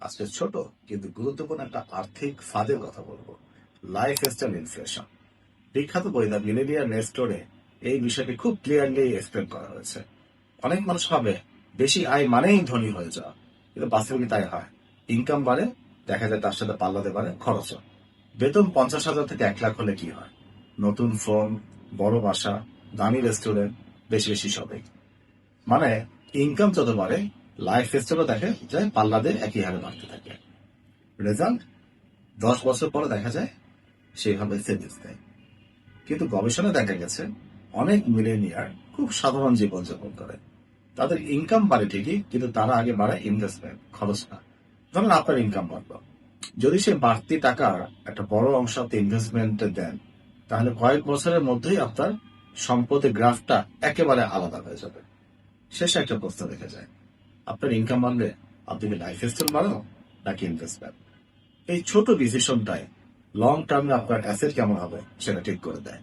আজকে ছোট কিন্তু গুরুত্বপূর্ণ একটা আর্থিক ফাঁদের কথা বলবো। Life style inflation. বিখ্যাত বই দ্য মিলেনিয়ার নেক্সট স্টোরে এই বিষয়টি খুব ক্লিয়ারলি এক্সপ্লেন করা হয়েছে। অনেক মানুষ ভাবে বেশি আয় মানেই ধনী হয়ে যাওয়া, কিন্তু বাস্তবে তাই হয়। ইনকাম বাড়ে, দেখা যায় তার সাথে পাল্লাতে পারে খরচও। বেতন 50,000 থেকে 1 লাখ হলে কি হয়? নতুন ফোন, বড় বাসা, দামি রেস্টুরেন্ট, বেশি বেশি শপিং। মানে ইনকাম যত বাড়ে, লাইফ স্টাইলও দেখে যায় পাল্লাতে একই হারে বাড়তে থাকে। রেজাল্ট 10 বছর পরে দেখা যায় সেইভাবে সেভিংস দেয়। কিন্তু গবেষণায় দেখা গেছে অনেক মিলেনিয়ার খুব সাধারণ জীবনযাপন করে। তাদের ইনকাম বাড়ে ঠিকই, কিন্তু তারা আগে বাড়ায় ইনভেস্টমেন্ট, খরচ না। ধরেন আপনার ইনকাম বাড়লো, যদি সে বাড়তি টাকার একটা বড় অংশ আপনি ইনভেস্টমেন্টে দেন, তাহলে কয়েক বছরের মধ্যেই আপনার সম্পদের গ্রাফটা একেবারে আলাদা হয়ে যাবে। শেষে একটা প্রশ্ন রেখে যায়, আপনার ইনকাম বাড়লে আপনি কি লাইফ স্টাইল বাড়ানো নাকি ইনভেস্টমেন্ট? এই ছোট ডিসিশনটাই লং টার্মে আপনার অ্যাসেট কেমন হবে সেটা ঠিক করে দেয়।